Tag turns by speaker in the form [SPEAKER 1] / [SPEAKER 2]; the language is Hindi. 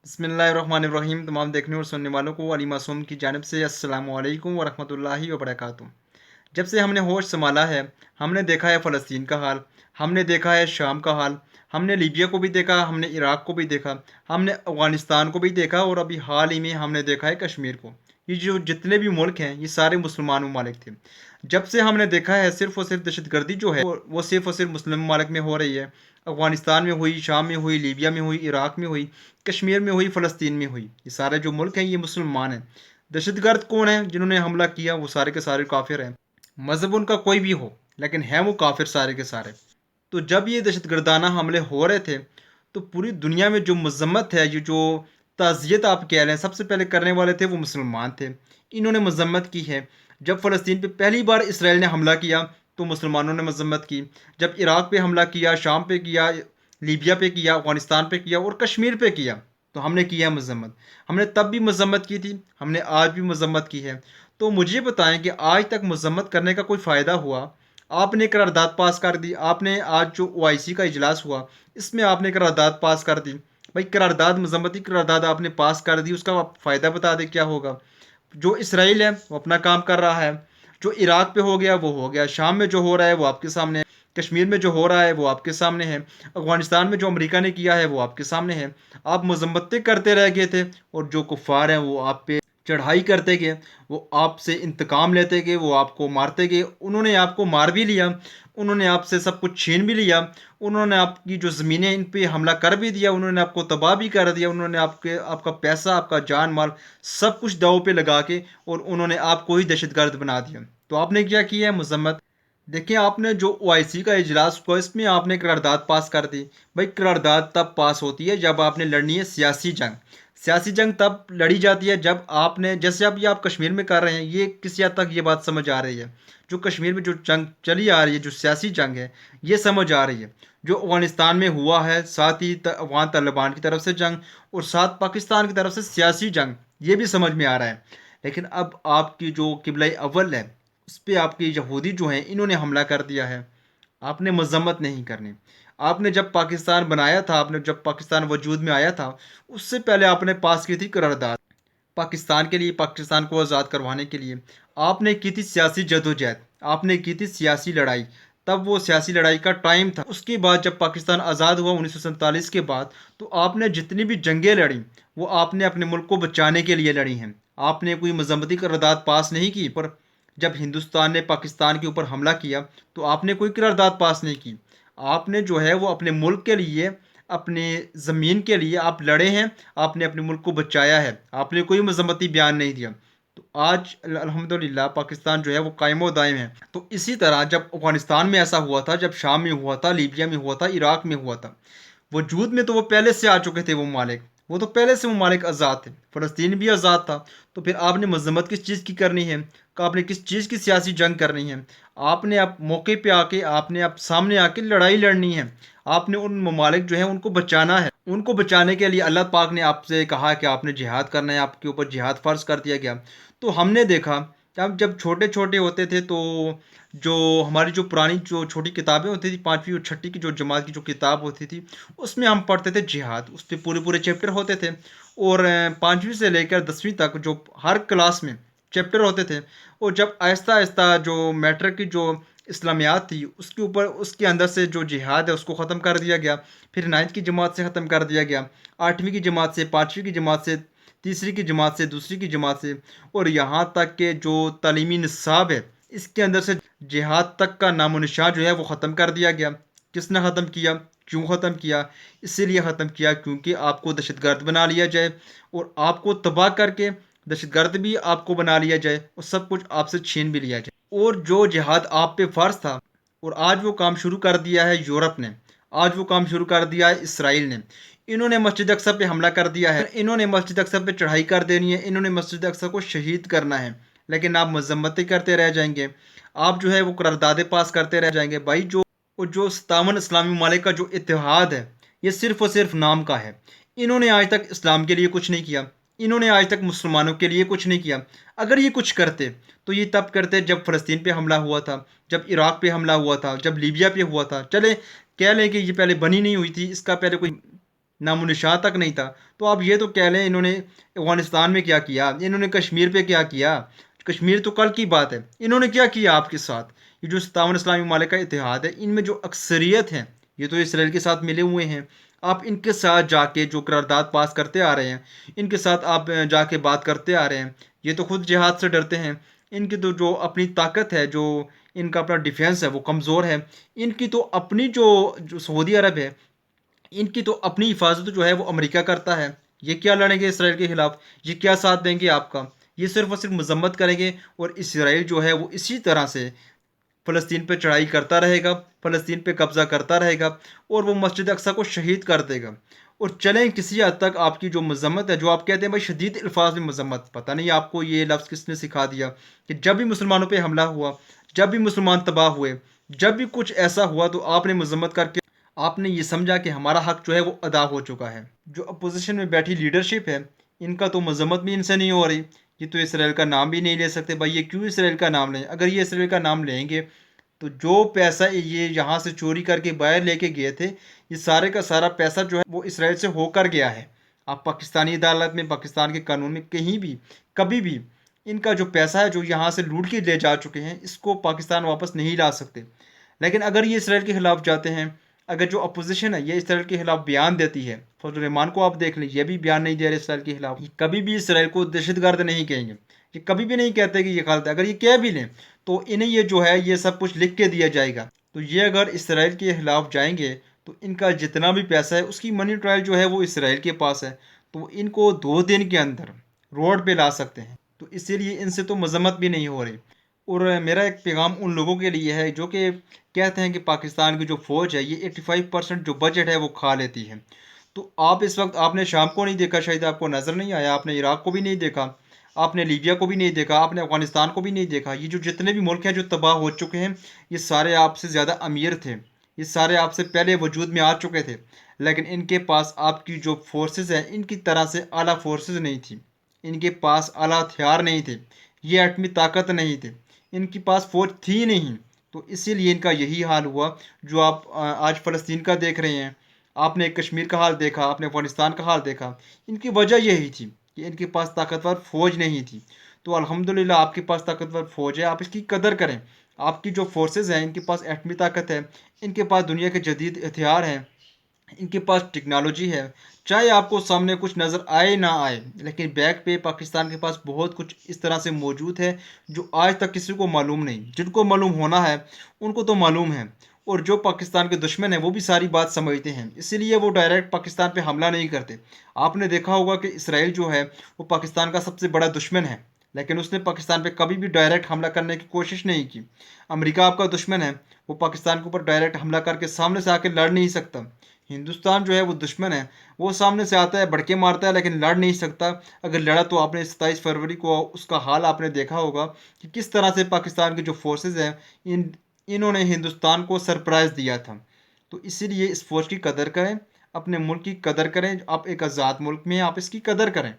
[SPEAKER 1] बिस्मिल्लाहिर्रहमानिर्रहीम। तमाम देखने और सुनने वालों को अली मासूम की जानिब से अस्सलामु अलैकुम वरहमतुल्लाहि वबरकातुहू। जब से हमने होश संभाला है, हमने देखा है फ़लस्तीन का हाल, हमने देखा है शाम का हाल, हमने लीबिया को भी देखा, हमने इराक़ को भी देखा, हमने अफ़गानिस्तान को भी देखा और अभी हाल ही में हमने देखा है कश्मीर को। ये जो जितने भी मुल्क हैं, ये सारे मुसलमान ममालिक थे। जब से हमने देखा है सिर्फ़ और सिर्फ़ दहशतगर्दी जो है वो सिर्फ़ और सिर्फ़ मुस्लिम ममालिक में हो रही है। अफ़गानिस्तान में हुई, शाम में हुई, लीबिया में हुई, इराक़ में हुई, कश्मीर में हुई, फ़लस्तीन में हुई। ये सारे जो मुल्क हैं ये मुसलमान हैं। दहशतगर्द कौन है जिन्होंने हमला किया? वो सारे के सारे काफ़िर हैं। मज़हब उनका कोई भी हो, लेकिन हैं वो काफ़िर सारे के सारे। तो जब ये दहशतगर्दाना हमले हो रहे थे, तो पूरी दुनिया में जो मज़म्मत है, ये जो ताज़ियत आप कह रहे हैं, सबसे पहले करने वाले थे वो मुसलमान थे। इन्होंने मज़म्मत की है। जब फ़लस्तीन पे पहली बार इसराइल ने हमला किया, तो मुसलमानों ने मज़म्मत की। जब इराक़ पे हमला किया, शाम पे किया, लीबिया पे किया, अफ़गानिस्तान पे किया और कश्मीर पे किया, तो हमने किया मज़म्मत। हमने तब भी मज़म्मत की थी, हमने आज भी मज़म्मत की है। तो मुझे बताएँ कि आज तक मज़म्मत करने का कोई फ़ायदा हुआ? आपने करारदाद पास कर दी, आपने आज जो ओआईसी का इजलास हुआ, इसमें आपने करारदाद पास कर दी। भाई करारदाद मज़म्मती करारदाद आपने पास कर दी, उसका आप फ़ायदा बता दें क्या होगा? जो इसराइल है वो अपना काम कर रहा है, जो इराक़ पे हो गया वो हो गया, शाम में जो हो रहा है वो आपके सामने है, कश्मीर में जो हो रहा है वो आपके सामने है, अफ़गानिस्तान में जो अमेरिका ने किया है वो आपके सामने है। आप मज़म्मतें करते रह गए थे और जो कुफ़ार हैं वो आप पे चढ़ाई करते गए, वो आपसे इंतकाम लेते गए, वो आपको मारते गए। उन्होंने आपको मार भी लिया, उन्होंने आपसे सब कुछ छीन भी लिया, उन्होंने आपकी जो ज़मीनें इन पे हमला कर भी दिया, उन्होंने आपको तबाह भी कर दिया, उन्होंने आपका पैसा, आपका जान माल सब कुछ दाँव पे लगा के और उन्होंने आपको ही दहशतगर्द बना दिया। तो आपने क्या किया है? मज़म्मत। देखिए आपने जो ओआईसी का इजलास हुआ इसमें आपने करारदाद पास कर दी। भाई करारदाद तब पास होती है जब आपने लड़नी है सियासी जंग। सियासी जंग तब लड़ी जाती है जब आपने, जैसे अब ये आप कश्मीर में कर रहे हैं, ये किसी हद तक ये बात समझ आ रही है। जो कश्मीर में जो जंग चली आ रही है, जो सियासी जंग है, ये समझ आ रही है। जो अफ़गानिस्तान में हुआ है, साथ ही अफ़गान तालिबान की तरफ से जंग और साथ पाकिस्तान की तरफ से सियासी जंग, ये भी समझ में आ रहा है। लेकिन अब आपकी जो किबला अव्वल है, उस पे आपके यहूदी जो हैं इन्होंने हमला कर दिया है। आपने मज़म्मत नहीं करनी। आपने जब पाकिस्तान बनाया था, आपने जब पाकिस्तान वजूद में आया था, उससे पहले आपने पास की थी करारदाद। पाकिस्तान के लिए, पाकिस्तान को आज़ाद करवाने के लिए आपने की थी सियासी जदोजहद, आपने की थी सियासी लड़ाई। तब वो सियासी लड़ाई का टाइम था। उसके बाद जब पाकिस्तान आज़ाद हुआ 1947 के बाद, तो आपने जितनी भी जंगें लड़ी, वो आपने अपने मुल्क को बचाने के लिए लड़ी हैं। आपने कोई मज़म्मती करारदाद पास नहीं की। पर जब हिंदुस्तान ने पाकिस्तान के ऊपर हमला किया, तो आपने कोई करारदाद पास नहीं की। आपने जो है वो अपने मुल्क के लिए, अपने ज़मीन के लिए आप लड़े हैं, आपने अपने मुल्क को बचाया है, आपने कोई मज़म्मती बयान नहीं दिया। तो आज अल्हम्दुलिल्लाह पाकिस्तान जो है वो कायम व दायम है। तो इसी तरह जब अफ़गानिस्तान में ऐसा हुआ था, जब शाम में हुआ था, लीबिया में हुआ था, इराक़ में हुआ था, वजूद में तो वो पहले से आ चुके थे वो ममालिक, वो तो पहले से ममालिक आज़ाद थे, फ़लस्तीन भी आज़ाद था। तो फिर आपने मज़म्मत किस चीज़ की करनी है? कि आपने किस चीज़ की सियासी जंग करनी है? आपने अब मौके पे आके, आपने अब सामने आके लड़ाई लड़नी है। आपने उन ममालिक जो हैं उनको बचाना है। उनको बचाने के लिए अल्लाह पाक ने आपसे कहा कि आपने जिहाद करना है, आपके ऊपर जिहाद फ़र्ज़ कर दिया गया। तो हमने देखा जब जब छोटे-छोटे होते थे, तो जो हमारी जो पुरानी जो छोटी किताबें होती थी, 5वीं और छठी की जो जमात की जो किताब होती थी, उसमें हम पढ़ते थे जिहाद। उसपे पूरे-पूरे चैप्टर होते थे और 5वीं से लेकर 10वीं तक जो हर क्लास में चैप्टर होते थे। और जब आहिस्ता-आहिस्ता जो मैट्रिक की जो इस्लामियात थी, उसके ऊपर उसके अंदर से जो जिहाद है उसको ख़त्म कर दिया गया। फिर 9th की जमात से ख़त्म कर दिया गया, 8वीं की जमात से, 5वीं की जमात से, तीसरी की जमात से, दूसरी की जमात से और यहाँ तक के जो तालीमी निसाब है, इसके अंदर से जिहाद तक का नामो-निशान जो है वो ख़त्म कर दिया गया। किसने ख़त्म किया? क्यों ख़त्म किया? इसीलिए ख़त्म किया क्योंकि आपको दहशतगर्द बना लिया जाए और आपको तबाह करके दहशतगर्द भी आपको बना लिया जाए और सब कुछ आपसे छीन भी लिया जाए। और जो जिहाद आप पे फ़र्ज़ था, और आज वो काम शुरू कर दिया है यूरोप ने, आज वो काम शुरू कर दिया है इसराइल ने। इन्होंने मस्जिद अक़सा पे हमला कर दिया है, इन्होंने मस्जिद अक़सा पे चढ़ाई कर देनी है, इन्होंने मस्जिद अक़सा को शहीद करना है। लेकिन आप मज़म्मतें करते रह जाएंगे, आप जो है वो करारदादें पास करते रह जाएंगे। भाई जो 57 इस्लामी ममालिक का जो इत्तेहाद है, ये सिर्फ़ और सिर्फ नाम का है। इन्होंने आज तक इस्लाम के लिए कुछ नहीं किया, इन्होंने आज तक मुसलमानों के लिए कुछ नहीं किया। अगर ये कुछ करते तो ये तब करते जब फ़लस्तीन पे हमला हुआ था, जब इराक़ पे हमला हुआ था, जब लीबिया पे हुआ था। चले कह लें कि ये पहले बनी नहीं हुई थी, इसका पहले कोई नामो निशान तक नहीं था। तो आप ये तो कह लें इन्होंने अफ़गानिस्तान में क्या किया, इन्होंने कश्मीर पे क्या किया। कश्मीर तो कल की बात है, इन्होंने क्या किया आपके साथ। ये जो 57 इस्लामी ममालिक का इत्तेहाद है, इनमें जो अक्सरियत है ये तो इसराइल के साथ मिले हुए हैं। आप इनके साथ जाके जो करारदाद पास करते आ रहे हैं, इनके साथ आप जाके बात करते आ रहे हैं, ये तो खुद जिहाद से डरते हैं। इनकी तो जो अपनी ताकत है, जो इनका अपना डिफेंस है वो कमज़ोर है। इनकी तो अपनी जो सऊदी अरब है, इनकी तो अपनी हिफाजत जो है वो अमेरिका करता है। ये क्या लड़ेंगे इसराइल के खिलाफ, ये क्या साथ देंगे आपका। ये सिर्फ और सिर्फ मजम्मत करेंगे, और इसराइल जो है वो इसी तरह से फ़लस्तीन पे चढ़ाई करता रहेगा, फ़लस्तीन पे कब्ज़ा करता रहेगा, और वो मस्जिद अक्सा को शहीद कर देगा। और चलें किसी हद तक आपकी जो मजम्मत है, जो आप कहते हैं भाई शदीद अल्फाज में मजम्मत, पता नहीं आपको ये लफ्ज़ किसने सिखा दिया कि जब भी मुसलमानों पे हमला हुआ, जब भी मुसलमान तबाह हुए, जब भी कुछ ऐसा हुआ तो आपने मजम्मत करके आपने ये समझा कि हमारा हक जो है वो अदा हो चुका है। जो अपोजिशन में बैठी लीडरशिप है, इनका तो मजम्मत भी इनसे नहीं हो रही। ये तो इसराइल का नाम भी नहीं ले सकते भाई, ये क्यों इसराइल का नाम लें। अगर ये इसराइल का नाम लेंगे तो जो पैसा ये यहाँ से चोरी करके बाहर लेके गए थे, ये सारे का सारा पैसा जो है वो इसराइल से होकर गया है। आप पाकिस्तानी अदालत में, पाकिस्तान के कानून में कहीं भी कभी भी इनका जो पैसा है जो यहाँ से लूट के ले जा चुके हैं, इसको पाकिस्तान वापस नहीं ला सकते। लेकिन अगर ये इसराइल के खिलाफ जाते हैं, अगर जो अपोजिशन है ये इसराइल के खिलाफ बयान देती है, फजल रहमान को आप देख लें, ये भी बयान नहीं दे रहे इसराइल के खिलाफ। ये कभी भी इसराइल को दहशतगर्द नहीं कहेंगे, ये कभी भी नहीं कहते कि ये गलत है। अगर ये कह भी लें तो इन्हें ये जो है ये सब कुछ लिख के दिया जाएगा। तो ये अगर इसराइल के खिलाफ जाएंगे तो इनका जितना भी पैसा है उसकी मनी ट्रायल जो है वो इसराइल के पास है, तो इनको 2 दिन के अंदर रोड पे ला सकते हैं। तो इसीलिए इनसे तो मजम्मत भी नहीं हो रही। और मेरा एक पैगाम उन लोगों के लिए है जो कि कहते हैं कि पाकिस्तान की जो फ़ौज है ये 85% जो बजट है वो खा लेती है। तो आप इस वक्त आपने शाम को नहीं देखा, शायद आपको नज़र नहीं आया, आपने इराक़ को भी नहीं देखा, आपने लीबिया को भी नहीं देखा, आपने अफ़गानिस्तान को भी नहीं देखा। ये जो जितने भी मुल्क हैं जो तबाह हो चुके हैं, ये सारे आपसे ज़्यादा अमीर थे, ये सारे आपसे पहले वजूद में आ चुके थे। लेकिन इनके पास आपकी जो फोर्सेस हैं इनकी तरह से आला फोर्सेस नहीं थी, इनके पास आला हथियार नहीं थे, ये एटमी ताकत नहीं थे, इनके पास फ़ौज थी नहीं। तो इसीलिए इनका यही हाल हुआ जो आप आज फ़लस्तीन का देख रहे हैं। आपने कश्मीर का हाल देखा, आपने अफ़गानिस्तान का हाल देखा। इनकी वजह यही थी कि इनके पास ताकतवर फ़ौज नहीं थी। तो अल्हम्दुलिल्लाह आपके पास ताकतवर फ़ौज है, आप इसकी कदर करें। आपकी जो फोर्सेस हैं इनके पास एटमी ताकत है, इनके पास दुनिया के जदीद हथियार हैं, इनके पास टेक्नोलॉजी है। चाहे आपको सामने कुछ नज़र आए ना आए, लेकिन बैक पे पाकिस्तान के पास बहुत कुछ इस तरह से मौजूद है जो आज तक किसी को मालूम नहीं। जिनको मालूम होना है उनको तो मालूम है, और जो पाकिस्तान के दुश्मन हैं वो भी सारी बात समझते हैं, इसीलिए वो डायरेक्ट पाकिस्तान पे हमला नहीं करते। आपने देखा होगा कि इसराइल जो है वो पाकिस्तान का सबसे बड़ा दुश्मन है, लेकिन उसने पाकिस्तान पे कभी भी डायरेक्ट हमला करने की कोशिश नहीं की। अमेरिका आपका दुश्मन है, वो पाकिस्तान के ऊपर डायरेक्ट हमला करके सामने से आके लड़ नहीं सकता। हिंदुस्तान जो है वो दुश्मन है, वो सामने से आता है, भड़के मारता है, लेकिन लड़ नहीं सकता। अगर लड़ा तो आपने 27 फरवरी को उसका हाल आपने देखा होगा कि किस तरह से पाकिस्तान की जो फोर्सेस हैं इन्होंने हिंदुस्तान को सरप्राइज़ दिया था। तो इसीलिए इस फ़ौज की कदर करें, अपने मुल्क की कदर करें। आप एक आज़ाद मुल्क में हैं, आप इसकी कदर करें।